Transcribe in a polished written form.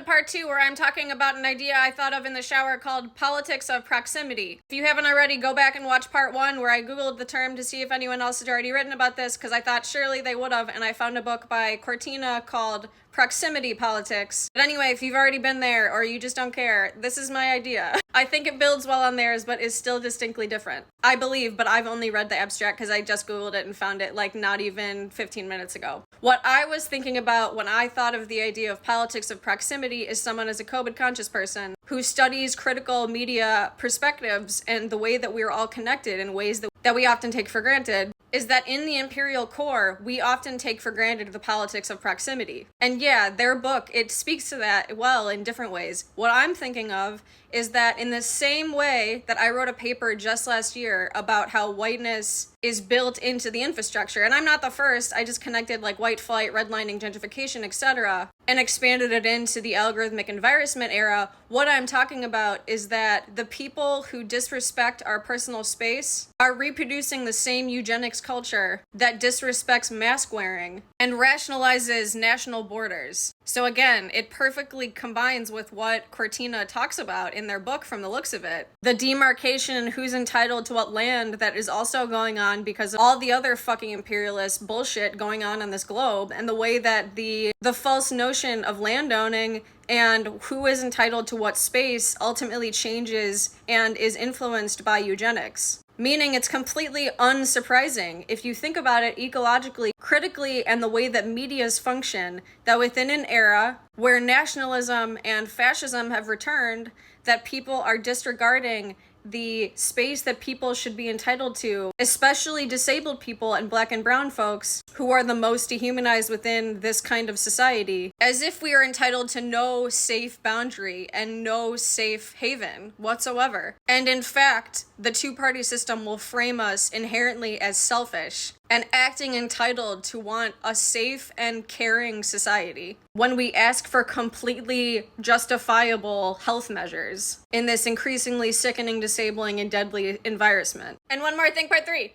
part 2 where I'm talking about an idea I thought of in the shower called politics of proximity. If you haven't already, go back and watch part 1 where I googled the term to see if anyone else had already written about this, because I thought surely they would have, and I found a book by Cortina called Proximity Politics. But anyway, if you've already been there or you just don't care, this is my idea. I think it builds well on theirs, but is still distinctly different. I believe, but I've only read the abstract because I just googled it and found it like not even 15 minutes ago. What I was thinking about when I thought of the idea of politics of proximity is someone as a COVID conscious person who studies critical media perspectives and the way that we're all connected in ways that we often take for granted, is that in the imperial core, we often take for granted the politics of proximity. And yeah, their book, it speaks to that well in different ways. What I'm thinking of is that in the same way that I wrote a paper just last year about how whiteness is built into the infrastructure, and I'm not the first, I just connected like white flight, redlining, gentrification, etc., and expanded it into the algorithmic environment era. What I'm talking about is that the people who disrespect our personal space are reproducing the same eugenics culture that disrespects mask wearing and rationalizes national borders. So again, it perfectly combines with what Cortina talks about in their book from the looks of it. The demarcation who's entitled to what land that is also going on because of all the other fucking imperialist bullshit going on this globe, and the way that the false notion of landowning and who is entitled to what space ultimately changes and is influenced by eugenics. Meaning it's completely unsurprising, if you think about it ecologically, critically, and the way that medias function, that within an era where nationalism and fascism have returned, that people are disregarding the space that people should be entitled to, especially disabled people and black and brown folks who are the most dehumanized within this kind of society, as if we are entitled to no safe boundary and no safe haven whatsoever. And in fact, the two-party system will frame us inherently as selfish and acting entitled to want a safe and caring society when we ask for completely justifiable health measures in this increasingly sickening, disabling, and deadly environment. And one more thing, part 3.